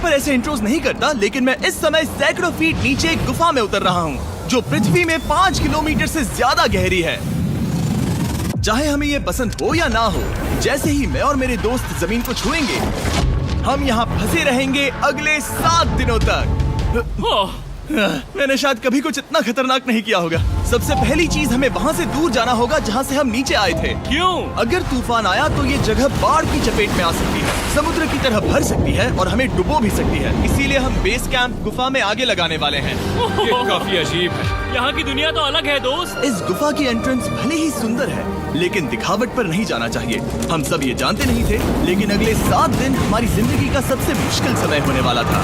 पर ऐसे इंट्रोस नहीं करता, लेकिन मैं इस समय सैकड़ों फीट नीचे एक गुफा में उतर रहा हूँ जो पृथ्वी में 5 किलोमीटर से ज्यादा गहरी है। चाहे हमें ये पसंद हो या ना हो, जैसे ही मैं और मेरे दोस्त जमीन को छुएंगे, हम यहाँ फंसे रहेंगे अगले 7 दिनों तक। मैंने शायद कभी कुछ इतना खतरनाक नहीं किया होगा। सबसे पहली चीज, हमें वहाँ से दूर जाना होगा जहाँ से हम नीचे आए थे। क्यों? अगर तूफान आया तो ये जगह बाढ़ की चपेट में आ सकती है, समुद्र की तरह भर सकती है और हमें डुबो भी सकती है। इसीलिए हम बेस कैंप गुफा में आगे लगाने वाले हैं। ये काफी अजीब है। यहाँ की दुनिया तो अलग है दोस्त। इस गुफा की एंट्रेंस भले ही सुंदर है, लेकिन दिखावट पर नहीं जाना चाहिए। हम सब ये जानते नहीं थे, लेकिन अगले 7 दिन हमारी जिंदगी का सबसे मुश्किल समय होने वाला था।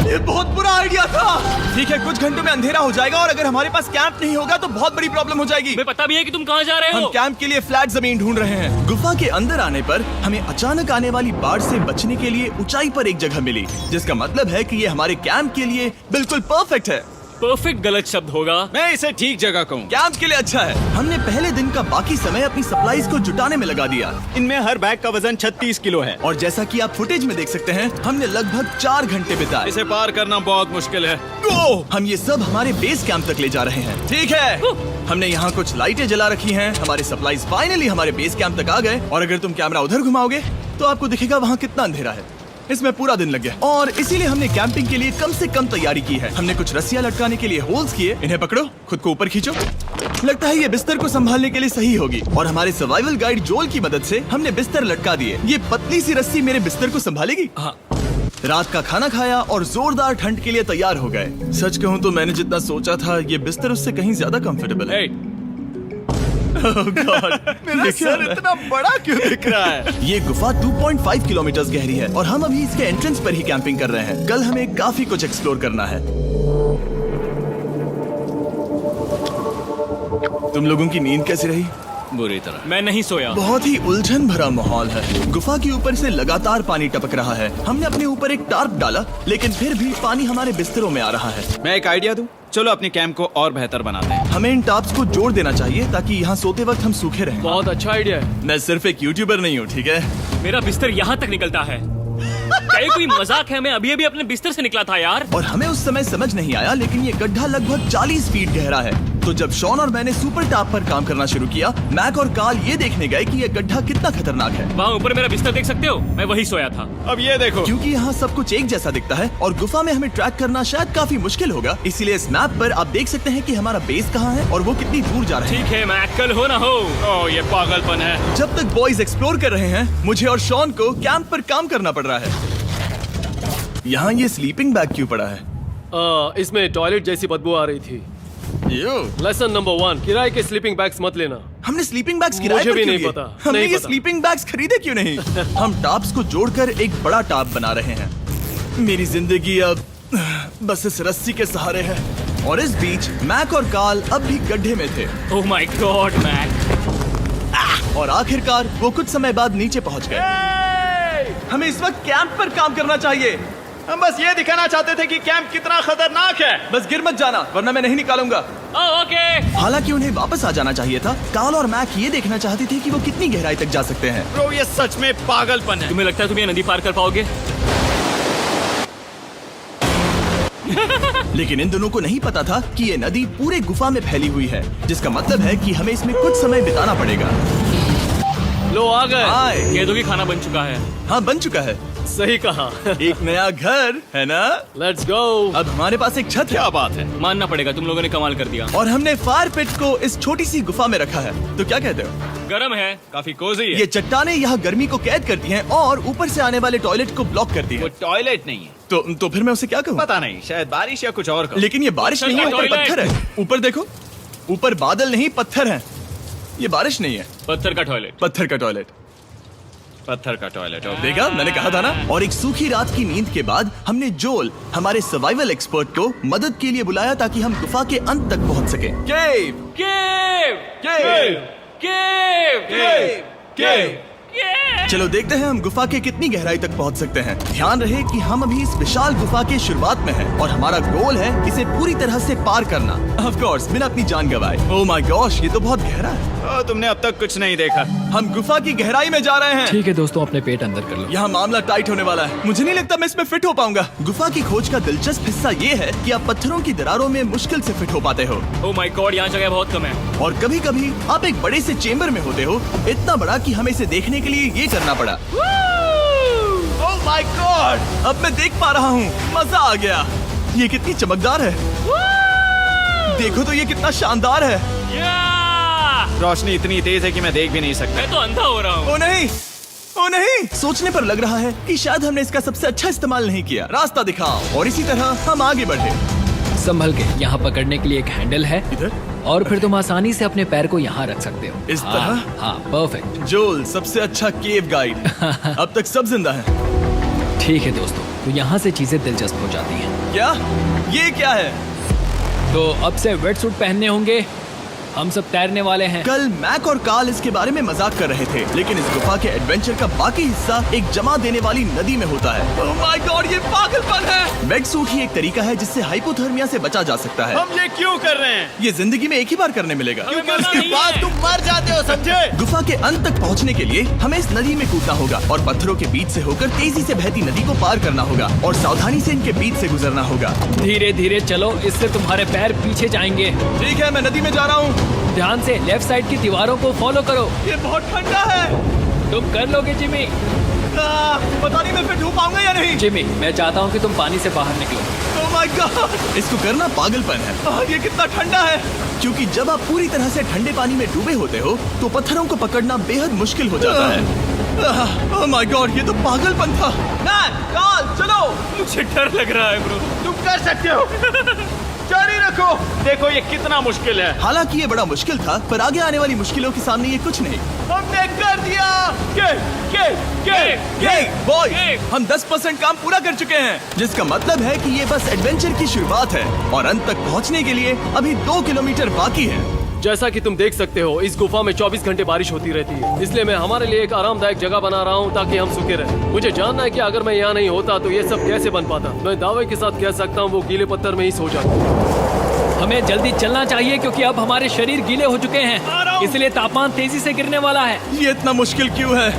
ये बहुत बुरा आइडिया था। ठीक है, कुछ घंटों में अंधेरा हो जाएगा और अगर हमारे पास कैंप नहीं होगा तो बहुत बड़ी प्रॉब्लम हो जाएगी। हमें पता भी है कि तुम कहाँ जा रहे हो। हम कैंप के लिए फ्लैट जमीन ढूंढ रहे हैं। गुफा के अंदर आने पर हमें अचानक आने वाली बाढ़ से बचने के लिए ऊंचाई पर एक जगह मिली, जिसका मतलब है कि ये हमारे कैंप के लिए बिल्कुल परफेक्ट है। परफेक्ट गलत शब्द होगा। मैं इसे ठीक जगह कहूँ। कैंप के लिए अच्छा है। हमने पहले दिन का बाकी समय अपनी सप्लाईज को जुटाने में लगा दिया। इनमें हर बैग का वजन 36 किलो है और जैसा कि आप फुटेज में देख सकते हैं, हमने लगभग 4 घंटे बिताए। इसे पार करना बहुत मुश्किल है। हम ये सब हमारे बेस कैंप तक ले जा रहे हैं। ठीक है, हमने यहाँ कुछ लाइटें जला रखी हैं। हमारे सप्लाईज फाइनली हमारे बेस कैंप तक आ गए और अगर तुम कैमरा उधर घुमाओगे तो आपको दिखेगा वहाँ कितना अंधेरा है। इसमें पूरा दिन लग गया और इसीलिए हमने कैंपिंग के लिए कम से कम तैयारी की है। हमने कुछ रस्सियां लटकाने के लिए होल्स किए। इन्हें पकड़ो, खुद को ऊपर खींचो। लगता है ये बिस्तर को संभालने के लिए सही होगी और हमारे सर्वाइवल गाइड जोल की मदद से हमने बिस्तर लटका दिए। ये पतली सी रस्सी मेरे बिस्तर को संभालेगी। हाँ। रात का खाना खाया और जोरदार ठंड के लिए तैयार हो गए। सच कहूँ तो मैंने जितना सोचा था, ये बिस्तर उससे कहीं ज्यादा कंफर्टेबल है। Oh God, मेरा सर इतना बड़ा क्यों दिख रहा है? ये गुफा 2.5 किलोमीटर गहरी है और हम अभी इसके एंट्रेंस पर ही कैंपिंग कर रहे हैं। कल हमें काफी कुछ एक्सप्लोर करना है। तुम लोगों की नींद कैसी रही? बुरी तरह। मैं नहीं सोया। बहुत ही उलझन भरा माहौल है। गुफा के ऊपर से लगातार पानी टपक रहा है। हमने अपने ऊपर एक टार्प डाला, लेकिन फिर भी पानी हमारे बिस्तरों में आ रहा है। मैं एक आइडिया दूं? चलो अपने कैंप को और बेहतर बनाते हैं। हमें इन टार्प्स को जोड़ देना चाहिए ताकि यहाँ सोते वक्त हम सूखे रहें। बहुत अच्छा आइडिया है। मैं सिर्फ एक यूट्यूबर नहीं हूँ, ठीक है? मेरा बिस्तर यहाँ तक निकलता है। क्या ये कोई मजाक है? मैं अभी अभी अपने बिस्तर से निकला था यार। और हमें उस समय समझ नहीं आया, लेकिन ये गड्ढा लगभग 40 फीट गहरा है। तो जब शॉन और मैंने सुपर टाप पर काम करना शुरू किया, मैक और कार्ल ये देखने गए कि ये गड्ढा कितना खतरनाक है। वहाँ ऊपर मेरा बिस्तर देख सकते हो? मैं वही सोया था। अब ये देखो, क्योंकि यहाँ सब कुछ एक जैसा दिखता है और गुफा में हमें ट्रैक करना शायद काफी मुश्किल होगा, इसीलिए इस मैप पर आप देख सकते हैं कि हमारा बेस कहाँ है और वो कितनी दूर जा रहे हैं। ठीक है, मैक, कल हो ना हो। ओह ये पागलपन है। जब तक बॉयज एक्सप्लोर कर रहे हैं, मुझे और शॉन को कैंप पर काम करना पड़ रहा है। यहाँ ये स्लीपिंग बैग क्यों पड़ा है? इसमें टॉयलेट जैसी बदबू आ रही थी। लेसन नंबर 1, किराए के स्लीपिंग बैग्स मत लेना। हमने स्लीपिंग बैग्स किराए मुझे पर भी क्यों नहीं लिए? पता, हमने नहीं ये पता। स्लीपिंग बैग्स खरीदे क्यों नहीं? हम टाप्स को जोड़कर एक बड़ा टाप बना रहे हैं। मेरी जिंदगी अब बस इस रस्सी के सहारे है। और इस बीच मैक और कार्ल अब भी गड्ढे में थे। Oh my God Mac. और आखिरकार वो कुछ समय बाद नीचे पहुंच गए। हमें इस वक्त कैंप पर काम करना चाहिए। हम बस ये दिखाना चाहते थे कि कैंप कितना खतरनाक है। बस गिर मत जाना, वरना मैं नहीं निकालूंगा। ओके। हालांकि उन्हें वापस आ जाना चाहिए था। कार्ल और मैक ये देखना चाहते थे कि वो कितनी गहराई तक जा सकते हैं। ब्रो ये सच में पागलपन है। तुम्हें लगता है तुम ये नदी पार कर पाओगे? लेकिन इन दोनों को नहीं पता था कि ये नदी पूरे गुफा में फैली हुई है, जिसका मतलब है कि हमें इसमें कुछ समय बिताना पड़ेगा। लो आ गए। हाय। कह दो कि खाना बन चुका है। हाँ, बन चुका है। सही कहा। एक नया घर है ना? Let's go. अब हमारे पास एक छत है। क्या बात है। मानना पड़ेगा, तुम लोगों ने कमाल कर दिया। और हमने फायर पिट को इस छोटी सी गुफा में रखा है। तो क्या कहते हो? गरम है। काफी कोजी है। ये चट्टानें यहाँ गर्मी को कैद करती हैं और ऊपर से आने वाले टॉयलेट को ब्लॉक करती वो हैं। टॉयलेट नहीं है। तो फिर मैं उसे क्या कहूँ? पता नहीं, शायद बारिश या कुछ और का। लेकिन ये बारिश नहीं है, ऊपर टॉयलेट। पत्थर है। ऊपर देखो, ऊपर बादल नहीं पत्थर है। ये बारिश नहीं है, पत्थर का टॉयलेट। पत्थर का टॉयलेट। पत्थर का टॉयलेट। देखा, मैंने कहा था ना। और एक सूखी रात की नींद के बाद हमने जोल, हमारे सर्वाइवल एक्सपर्ट को मदद के लिए बुलाया ताकि हम गुफा के अंत तक पहुंच सकें। केव, केव, केव, केव, केव, केव। केव। चलो देखते हैं हम गुफा के कितनी गहराई तक पहुंच सकते हैं। ध्यान रहे कि हम अभी इस विशाल गुफा के शुरुआत में हैं और हमारा गोल है इसे पूरी तरह से पार करना। ऑफ कोर्स, बिना अपनी जान गवाए। ओह माय गॉश, ये तो बहुत गहरा है। तुमने अब तक कुछ नहीं देखा। हम गुफा की गहराई में जा रहे हैं। ठीक है दोस्तों, अपने पेट अंदर कर लो। यहाँ मामला टाइट होने वाला है। मुझे नहीं लगता मैं इसमें फिट हो पाऊंगा। गुफा की खोज का दिलचस्प हिस्सा ये है कि आप पत्थरों की दरारों में मुश्किल से फिट हो पाते हो, ओह माय गॉड, यहाँ जगह बहुत कम है। और कभी कभी आप एक बड़े से चेम्बर में होते हो, इतना बड़ा कि हमें इसे देखने के लिए ये करना पड़ा। ओह माय गॉड, अब मैं देख पा रहा हूँ। मजा आ गया। ये कितनी चमकदार है। देखो तो ये कितना शानदार है। रोशनी इतनी तेज है कि मैं देख भी नहीं सकता। मैं तो अंधा हो रहा हूँ। ओ नहीं, ओ नहीं, सोचने पर लग रहा है कि शायद हमने इसका सबसे अच्छा इस्तेमाल नहीं किया। रास्ता दिखाओ। और इसी तरह हम आगे बढ़े। संभल के, यहाँ पकड़ने के लिए एक हैंडल है इधर? और फिर तुम आसानी से अपने पैर को यहाँ रख सकते हो। इस हाँ, तरह? हाँ, परफेक्ट। जोल, सबसे अच्छा केव गाइड। अब तक सब जिंदा हैं। ठीक है दोस्तों, तो यहाँ से चीजें दिलचस्प हो जाती हैं। क्या? ये क्या है? तो अब से वेट सूट पहनने होंगे। हम सब तैरने वाले हैं। कल मैक और कार्ल इसके बारे में मजाक कर रहे थे, लेकिन इस गुफा के एडवेंचर का बाकी हिस्सा एक जमा देने वाली नदी में होता है। ओह माय गॉड, ये पागलपन है। वेट सूट ही एक तरीका है जिससे हाइपोथर्मिया से बचा जा सकता है। हम ये क्यों कर रहे हैं? ये जिंदगी में एक ही बार करने मिलेगा, क्योंकि उसके बाद तुम मर जाते हो, समझे? गुफा के अंत तक पहुंचने के लिए हमें इस नदी में कूदना होगा और पत्थरों के बीच से होकर तेजी से बहती नदी को पार करना होगा और सावधानी से इनके बीच से गुजरना होगा। धीरे धीरे चलो, इससे तुम्हारे पैर पीछे जाएंगे। ठीक है, मैं नदी में जा रहा हूँ। ध्यान से लेफ्ट साइड की दीवारों को फॉलो करो। ये बहुत ठंडा है। तुम कर लोगे जिमी। पता नहीं मैं फिट हो पाऊंगा या नहीं। जिमी, मैं चाहता हूँ कि तुम पानी से बाहर निकलो। ओह माय गॉड, इसको करना पागलपन है। ये कितना ठंडा है। क्योंकि जब आप पूरी तरह से ठंडे पानी में डूबे होते हो तो पत्थरों को पकड़ना बेहद मुश्किल हो जाता है। ओह माय गॉड, ये तो पागलपन था। कार्ल, चलो। मुझे डर लग रहा है ब्रो। तुम कर सकते हो। जारी रखो। देखो ये कितना मुश्किल है। हालांकि ये बड़ा मुश्किल था, पर आगे आने वाली मुश्किलों के सामने ये कुछ नहीं। हमने कर दिया। बॉय, हम 10% काम पूरा कर चुके हैं, जिसका मतलब है कि ये बस एडवेंचर की शुरुआत है और अंत तक पहुंचने के लिए अभी 2 किलोमीटर बाकी है। जैसा कि तुम देख सकते हो, इस गुफा में 24 घंटे बारिश होती रहती है। इसलिए मैं हमारे लिए एक आरामदायक जगह बना रहा हूँ ताकि हम सूखे रहें। मुझे जानना है कि अगर मैं यहाँ नहीं होता तो ये सब कैसे बन पाता। मैं दावे के साथ कह सकता हूँ वो गीले पत्थर में ही सो जाता। हमें जल्दी चलना चाहिए क्योंकि अब हमारे शरीर गीले हो चुके हैं, इसलिए तापमान तेजी से गिरने वाला है। ये इतना मुश्किल क्यों है?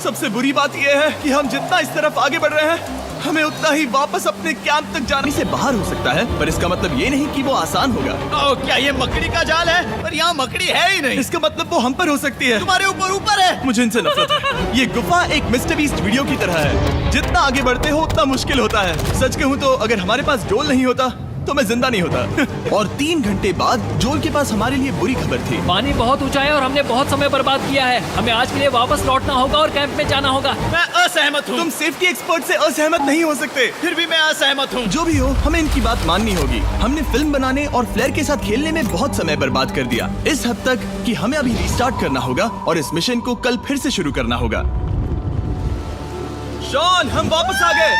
सबसे बुरी बात यह है कि हम जितना इस तरफ आगे बढ़ रहे हैं, हमें उतना ही वापस अपने कैंप तक जाने से बाहर हो सकता है, पर इसका मतलब ये नहीं कि वो आसान होगा। ओह, क्या ये मकड़ी का जाल है? पर यहाँ मकड़ी है ही नहीं। इसका मतलब वो हम पर हो सकती है। तुम्हारे ऊपर है। मुझे इनसे नफरत है। ये गुफा एक मिस्टर बीस्ट वीडियो की तरह है। जितना आगे बढ़ते हो उतना मुश्किल होता है। सच कहूँ तो अगर हमारे पास जोल नहीं होता तो मैं जिंदा नहीं होता। और 3 घंटे बाद जोल के पास हमारे लिए बुरी खबर थी। पानी बहुत ऊंचा है और हमने बहुत समय बर्बाद किया है। हमें आज के लिए वापस लौटना होगा और कैंप में जाना होगा। मैं असहमत हूँ। तुम सेफ्टी एक्सपर्ट से असहमत नहीं हो सकते। फिर भी मैं असहमत हूँ। जो भी हो, हमें इनकी बात माननी होगी। हमने फिल्म बनाने और फ्लेयर के साथ खेलने में बहुत समय बर्बाद कर दिया, इस हद तक कि हमें अभी रिस्टार्ट करना होगा और इस मिशन को कल फिर से शुरू करना होगा। शॉन, हम वापस आ गए।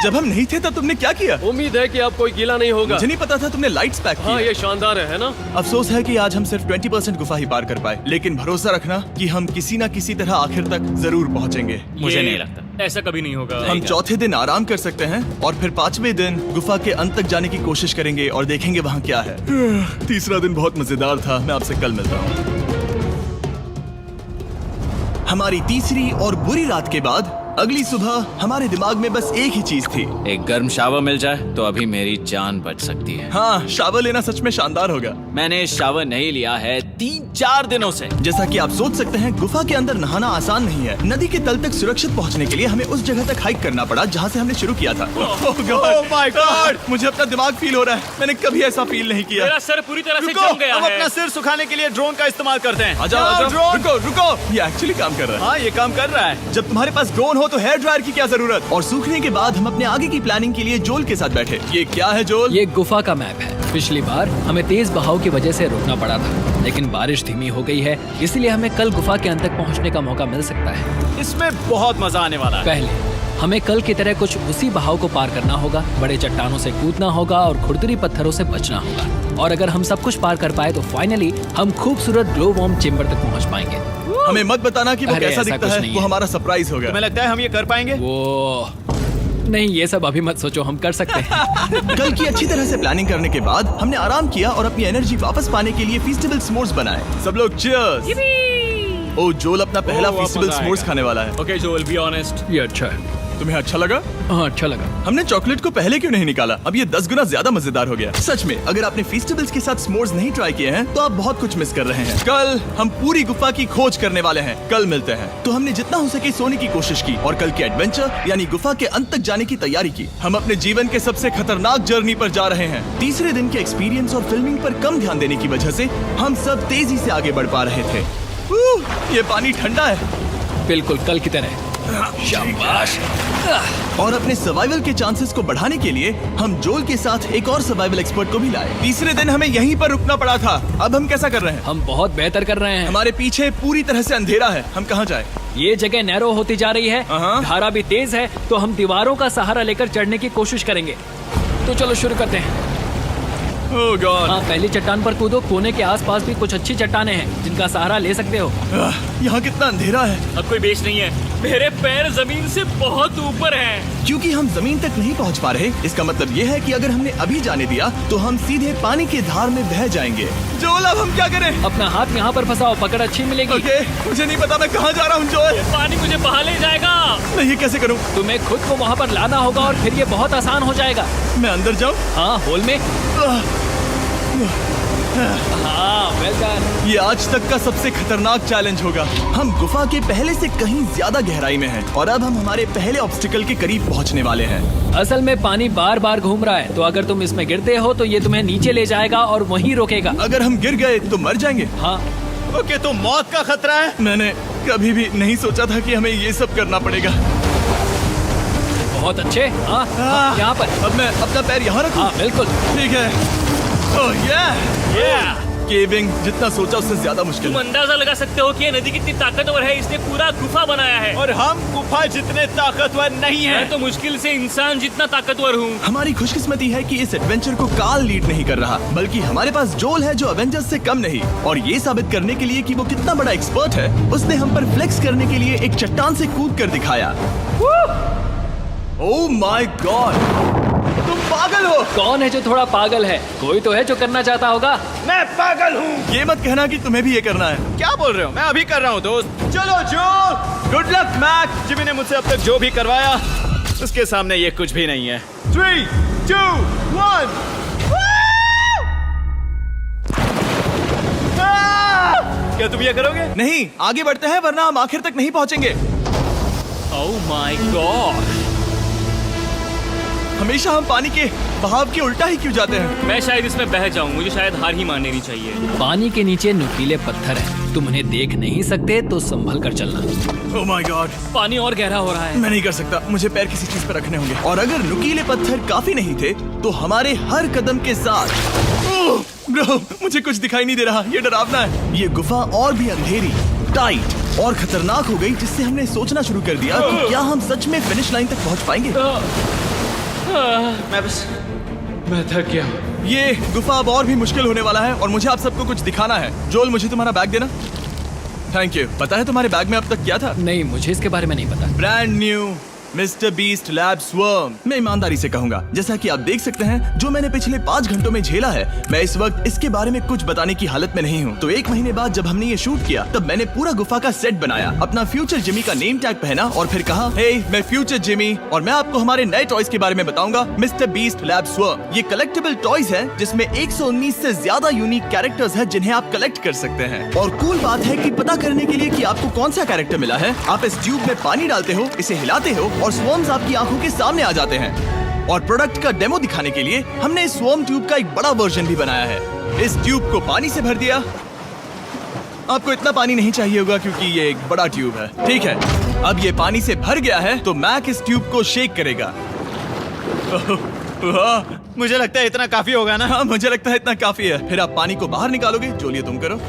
जब हम नहीं थे तब तुमने क्या किया? उम्मीद है कि अब कोई गीला नहीं होगा। मुझे नहीं पता था तुमने लाइट्स पैक की। हाँ, ये शानदार है ना? अफसोस है कि आज हम सिर्फ 20% गुफा ही पार कर पाए, लेकिन भरोसा रखना कि हम किसी न किसी तरह आखिर तक जरूर पहुंचेंगे। मुझे नहीं लगता ऐसा कभी नहीं होगा। हम चौथे दिन आराम कर सकते हैं और फिर 5वें दिन गुफा के अंत तक जाने की कोशिश करेंगे और देखेंगे वहाँ क्या है। तीसरा दिन बहुत मजेदार था। मैं आपसे कल मिलता हूँ। हमारी तीसरी और बुरी रात के बाद अगली सुबह हमारे दिमाग में बस एक ही चीज थी। एक गर्म शावर मिल जाए तो अभी मेरी जान बच सकती है। हाँ, शावर लेना सच में शानदार होगा। मैंने शावर नहीं लिया है 3-4 दिनों से। जैसा कि आप सोच सकते हैं, गुफा के अंदर नहाना आसान नहीं है। नदी के तल तक सुरक्षित पहुंचने के लिए हमें उस जगह तक हाइक करना पड़ा जहां से हमने शुरू किया था। Oh my God! मुझे अपना दिमाग फील हो रहा है। मैंने कभी ऐसा फील नहीं किया। मेरा सर पूरी तरह से रुको, जम गया हम है। अपना सिर सुखाने के लिए ड्रोन का इस्तेमाल करते हैं। आजाओ, ड्रोन। रुको। ये एक्चुअली काम कर रहा है। हाँ, ये काम कर रहा है। जब तुम्हारे पास ड्रोन हो तो हेयर ड्रायर की क्या जरूरत। और सूखने के बाद हम अपने आगे की प्लानिंग के लिए जोल के साथ बैठे। ये क्या है जोल? ये गुफा का मैप है। पिछली बार हमें तेज बहाव की वजह से रुकना पड़ा था, लेकिन बारिश धीमी हो गई है, इसलिए हमें कल गुफा के अंत तक पहुंचने का मौका मिल सकता है। इसमें बहुत मजा आने वाला है। पहले हमें कल की तरह कुछ उसी बहाव को पार करना होगा, बड़े चट्टानों से कूदना होगा और खुरदुरी पत्थरों से बचना होगा। और अगर हम सब कुछ पार कर पाए तो फाइनली हम खूबसूरत ग्लो वार्म चेम्बर तक पहुंच पाएंगे। हमें मत बताना कि वो अरे, कैसा ऐसा दिखता कुछ है। नहीं वो है। हमारा सरप्राइज होगा। तुम्हें लगता है हम ये कर पाएंगे? वो नहीं, ये सब अभी मत सोचो, हम कर सकते हैं। कल की अच्छी तरह से प्लानिंग करने के बाद हमने आराम किया और अपनी एनर्जी वापस पाने के लिए फीस्टेबल स्मोर्स बनाए। सब लोग चीयर्स। ओ, जोल अपना पहला बहुत फीस्टेबल मजा स्मोर्स आएगा। खाने वाला है। Okay Joel, be honest. ये अच्छा है। तुम्हें अच्छा लगा? हाँ, अच्छा लगा। हमने चॉकलेट को पहले क्यों नहीं निकाला? अब ये 10 गुना ज्यादा मजेदार हो गया। सच में, अगर आपने फीस्टेबल्स के साथ स्मोर्स नहीं ट्राई किए हैं तो आप बहुत कुछ मिस कर रहे हैं। कल हम पूरी गुफा की खोज करने वाले हैं। कल मिलते हैं। तो हमने जितना हो सके सोने की कोशिश की और कल के एडवेंचर यानी गुफा के अंत तक जाने की तैयारी की। हम अपने जीवन के सबसे खतरनाक जर्नी पर जा रहे हैं। तीसरे दिन के एक्सपीरियंस और फिल्मिंग पर कम ध्यान देने की वजह से हम सब तेजी से आगे बढ़ पा रहे थे। ये पानी ठंडा है। बिल्कुल कल की तरह। शाबाश। और अपने सर्वाइवल के चांसेस को बढ़ाने के लिए हम जोल के साथ एक और सर्वाइवल एक्सपर्ट को भी लाए। तीसरे दिन हमें यहीं पर रुकना पड़ा था। अब हम कैसा कर रहे हैं? हम बहुत बेहतर कर रहे हैं। हमारे पीछे पूरी तरह से अंधेरा है। हम कहाँ जाए? ये जगह नैरो होती जा रही है, हाँ। धारा भी तेज है, तो हम दीवारों का सहारा लेकर चढ़ने की कोशिश करेंगे। तो चलो शुरू करते हैं। ओह गॉड। हाँ, पहली चट्टान पर कूदो। कोने के आसपास भी कुछ अच्छी चट्टानें हैं जिनका सहारा ले सकते हो। यहाँ कितना अंधेरा है। अब कोई बेस नहीं है। मेरे पैर जमीन से बहुत ऊपर हैं। क्योंकि हम जमीन तक नहीं पहुँच पा रहे, इसका मतलब ये है कि अगर हमने अभी जाने दिया तो हम सीधे पानी की धार में बह जाएंगे। जोल, अब हम क्या करें? अपना हाथ यहाँ पर फंसाओ, पकड़ अच्छी मिलेगी। ओके, मुझे नहीं पता मैं कहाँ जा रहा हूँ जोल। पानी मुझे बहा ले जाएगा। मैं ये कैसे करूँ? तुम्हें खुद को वहाँ पर लाना होगा और फिर ये बहुत आसान हो जाएगा। मैं अंदर जाऊँ? हाँ, होल में। हाँ, वेल डन। ये आज तक का सबसे खतरनाक चैलेंज होगा। हम गुफा के पहले से कहीं ज्यादा गहराई में हैं और अब हम हमारे पहले ऑब्स्टिकल के करीब पहुंचने वाले हैं। असल में पानी बार बार घूम रहा है, तो अगर तुम इसमें गिरते हो तो ये तुम्हें नीचे ले जाएगा और वहीं रोकेगा। अगर हम गिर गए तो मर जाएंगे। हाँ, ओके, तो मौत का खतरा है। मैंने कभी भी नहीं सोचा था कि हमें ये सब करना पड़ेगा। बहुत अच्छे। हाँ, यहाँ पर। अब मैं अपना पैर यहाँ रखूं? हाँ, बिल्कुल। ठीक है। ओह yeah! केविंग जितना सोचा उससे ज्यादा मुश्किल तुम है। अंदाजा लगा सकते हो कि ये नदी कितनी ताकतवर है। इसने पूरा गुफा बनाया है। और हम गुफा जितने ताकतवर नहीं मैं हैं। तो मुश्किल से इंसान जितना ताकतवर हूँ। हमारी खुशकिस्मती है कि इस एडवेंचर को काल लीड नहीं कर रहा, बल्कि हमारे पास जोल है जो अवेंजर्स से कम नहीं। और ये साबित करने के लिए कि वो कितना बड़ा एक्सपर्ट है, उसने हम पर फ्लेक्स करने के लिए एक चट्टान से कूद कर दिखाया। ओह माय गॉड, तुम पागल हो। कौन है जो थोड़ा पागल है? कोई तो है जो करना चाहता होगा। मैं पागल हूँ। ये मत कहना कि तुम्हें भी ये करना है। क्या बोल रहे हो? मैं अभी कर रहा हूँ दोस्त। चलो जो, गुड लक मैक। जिमी ने मुझसे अब तक जो भी करवाया उसके सामने ये कुछ भी नहीं है। 3, 2, 1। क्या तुम ये करोगे? नहीं, आगे बढ़ते हैं वरना हम आखिर तक नहीं पहुंचेंगे। ओह माय गॉड। हमेशा हम पानी के बहाव के उल्टा ही क्यों जाते हैं? मैं शायद इसमें बह जाऊं। मुझे शायद हार ही मान लेनी चाहिए। पानी के नीचे नुकीले पत्थर हैं। तुम उन्हें देख नहीं सकते तो संभल कर चलना। ओह माय गॉड, पानी और गहरा हो रहा है। मैं नहीं कर सकता। मुझे पैर किसी चीज पर रखने होंगे। और अगर नुकीले पत्थर काफी नहीं थे तो हमारे हर कदम के साथ। ओह ब्रो, मुझे कुछ दिखाई नहीं दे रहा। ये डरावना है। ये गुफा और भी अंधेरी, टाइट और खतरनाक हो गई, जिससे हमने सोचना शुरू कर दिया कि क्या हम सच में फिनिश लाइन तक पहुंच पाएंगे। मैं थक गया हूँ। ये गुफा अब और भी मुश्किल होने वाला है और मुझे आप सबको कुछ दिखाना है। जोल, मुझे तुम्हारा बैग देना। Thank you. पता है तुम्हारे बैग में अब तक क्या था? नहीं, मुझे इसके बारे में नहीं पता। Brand new mister beast lab swarm. मैं ईमानदारी से कहूंगा, जैसा कि आप देख सकते हैं, जो मैंने पिछले 5 घंटों में झेला है, मैं इस वक्त इसके बारे में कुछ बताने की हालत में नहीं हूँ। तो 1 महीने बाद जब हमने ये शूट किया, तब मैंने पूरा गुफा का सेट बनाया, अपना फ्यूचर जिमी का नेम टैग पहना और फिर कहा, हे मैं फ्यूचर जिमी और मैं आपको हमारे नए टॉयज के बारे में बताऊंगा, मिस्टर बीस्ट लैब स्वर्म। ये कलेक्टेबल टॉयज है जिसमें 119 से ज्यादा यूनिक कैरेक्टर्स है जिन्हें आप कलेक्ट कर सकते हैं। और कूल बात है कि पता करने के लिए कि आपको कौन सा कैरेक्टर मिला है, आप इस ट्यूब में पानी डालते हो, इसे हिलाते हो और स्वर्म्स आपकी आंखों के सामने आ जाते हैं। और प्रोडक्ट का डेमो दिखाने के लिए हमने इस स्वर्म ट्यूब का एक बड़ा वर्जन भी बनाया है। इस ट्यूब को पानी से भर दिया। आपको इतना पानी नहीं चाहिए होगा क्योंकि ये एक बड़ा ट्यूब है। ठीक है, अब ये पानी से भर गया है तो मैक इस ट्यूब को शेक करेगा। मुझे लगता है इतना काफी होगा ना। हाँ, मुझे लगता है इतना काफी है। फिर आप पानी को बाहर निकालोगे। जोलिए तुम करो।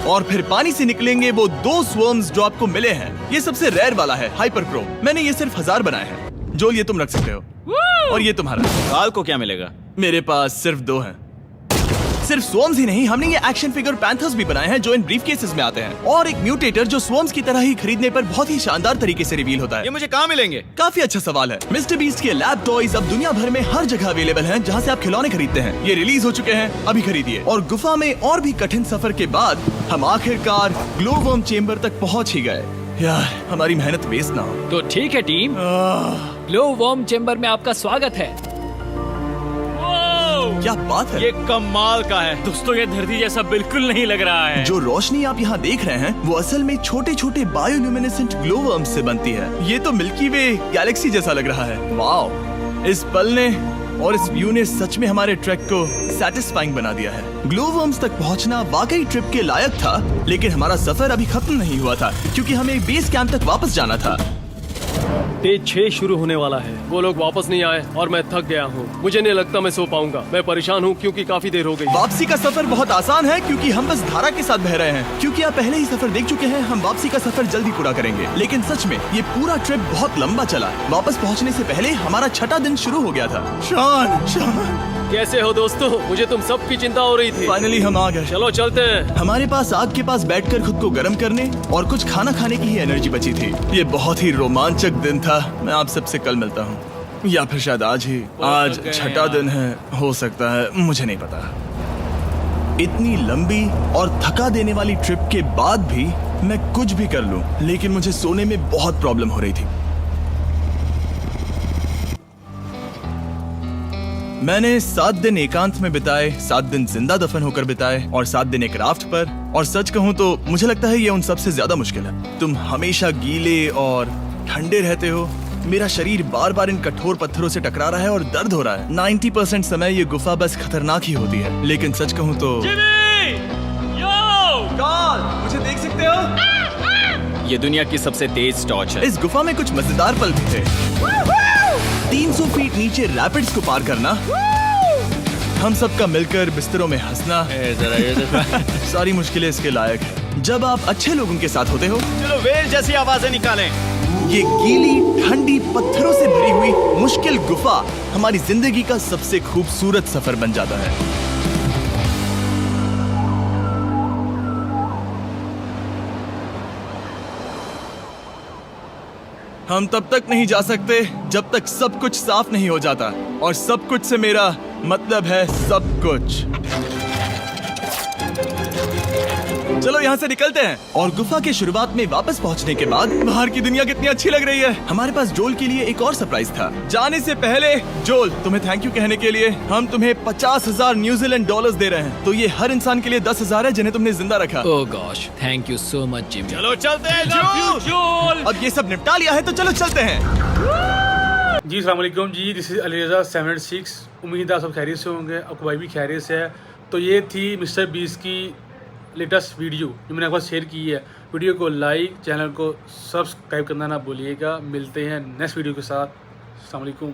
और फिर पानी से निकलेंगे वो 2 स्वर्म्स जो आपको मिले हैं। ये सबसे रेयर वाला है, हाइपर क्रो। मैंने ये सिर्फ 1000 बनाए हैं। जोल, ये तुम रख सकते हो। और ये तुम्हारा। काल को क्या मिलेगा? मेरे पास सिर्फ 2 हैं। सिर्फ स्वॉर्म्स ही नहीं, हमने ये एक्शन फिगर पैंथर्स भी बनाए हैं जो इन ब्रीफ केसेस में आते हैं, और एक म्यूटेटर जो स्वॉर्म्स की तरह ही खरीदने पर बहुत ही शानदार तरीके से रिवील होता है। ये मुझे कहाँ मिलेंगे? काफी अच्छा सवाल है। मिस्टर बीस्ट के लैब टॉयज अब दुनिया भर में हर जगह अवेलेबल हैं जहां से आप खिलौने खरीदते हैं। ये रिलीज हो चुके हैं, अभी खरीदिए। और गुफा में और भी कठिन सफर के बाद हम आखिरकार ग्लोवर्म चेम्बर तक पहुंच ही गए। यार, हमारी मेहनत वेस्ट ना हो। तो ठीक है टीम, ग्लो वर्म चेम्बर में आपका स्वागत है। क्या बात है, ये कमाल का है। दोस्तों ये धरती जैसा बिल्कुल नहीं लग रहा है। जो रोशनी आप यहाँ देख रहे हैं वो असल में छोटे छोटे बायोल्यूमिनेसेंट ग्लोवर्म्स से बनती है। ये तो मिल्की वे गैलेक्सी जैसा लग रहा है। वाओ, इस पल ने और इस व्यू ने सच में हमारे ट्रैक को सैटिस्फाइंग बना दिया है। ग्लोवर्म्स तक पहुंचना वाकई ट्रिप के लायक था, लेकिन हमारा सफर अभी खत्म नहीं हुआ था क्योंकि हमें बेस कैंप तक वापस जाना था। डे 6 शुरू होने वाला है। वो लोग वापस नहीं आए और मैं थक गया हूँ। मुझे नहीं लगता मैं सो पाऊंगा। मैं परेशान हूँ क्योंकि काफी देर हो गई। वापसी का सफर बहुत आसान है क्योंकि हम बस धारा के साथ बह रहे हैं। क्योंकि आप पहले ही सफर देख चुके हैं, हम वापसी का सफर जल्दी पूरा करेंगे। लेकिन सच में ये पूरा ट्रिप बहुत लंबा चला। वापस पहुंचने से पहले हमारा 6वां दिन शुरू हो गया था। शान, कैसे हो दोस्तों? मुझे तुम सब की चिंता हो रही थी। फाइनली हम आ गए। चलो चलते हैं। हमारे पास आग के पास बैठकर खुद को गर्म करने और कुछ खाना खाने की ही एनर्जी बची थी। ये बहुत ही रोमांचक दिन था। मैं आप सबसे कल मिलता हूँ, या फिर शायद आज ही। आज 6वां दिन है, हो सकता है, मुझे नहीं पता। इतनी लंबी और थका देने वाली ट्रिप के बाद भी मैं कुछ भी कर लूं, लेकिन मुझे सोने में बहुत प्रॉब्लम हो रही थी। मैंने 7 दिन एकांत में बिताए, 7 दिन जिंदा दफन होकर बिताए और 7 दिन एक राफ्ट पर। और सच कहूँ तो मुझे लगता है ये उन सबसे ज्यादा मुश्किल है। तुम हमेशा गीले और ठंडे रहते हो। मेरा शरीर बार बार इन कठोर पत्थरों से टकरा रहा है और दर्द हो रहा है। 90% समय ये गुफा बस खतरनाक ही होती है। लेकिन सच कहूँ तो मुझे देख सकते हो? ये दुनिया की सबसे तेज टॉर्च है। इस गुफा में कुछ मजेदार पल भी थे। 300 फीट नीचे रैपिड्स को पार करना, हम सबका मिलकर बिस्तरों में हंसना, सारी मुश्किलें इसके लायक है जब आप अच्छे लोगों के साथ होते हो। चलो वेल जैसी आवाजें निकालें। ये गीली ठंडी पत्थरों से भरी हुई मुश्किल गुफा हमारी जिंदगी का सबसे खूबसूरत सफर बन जाता है। हम तब तक नहीं जा सकते जब तक सब कुछ साफ नहीं हो जाता, और सब कुछ से मेरा मतलब है सब कुछ। चलो यहाँ से निकलते हैं। और गुफा के शुरुआत में वापस पहुँचने के बाद बाहर की दुनिया कितनी अच्छी लग रही है। हमारे पास जोल के लिए एक और सरप्राइज था। जाने से पहले जोल, तुम्हें थैंक यू कहने के लिए हम तुम्हें 50,000 न्यूजीलैंड डॉलर्स दे रहे हैं। तो ये हर इंसान के लिए 10,000 है जिन्हें तुमने जिंदा रखा। Oh gosh, thank you so much Jimmy. चलो चलते हैं जोल। अब ये सब निपटा लिया है तो चलो चलते हैं। जी अस्सलाम वालेकुम जी, दिस इज़ अली रज़ा 706। उम्मीद है आप सब खैरियत से होंगे, आपको भाई भी खैरियत से है। तो ये थी मिस्टर बीस्ट की लेटेस्ट वीडियो जो मैंने आपके पास शेयर की है। वीडियो को लाइक, चैनल को सब्सक्राइब करना ना भूलिएगा। मिलते हैं नेक्स्ट वीडियो के साथ। अस्सलाम वालेकुम।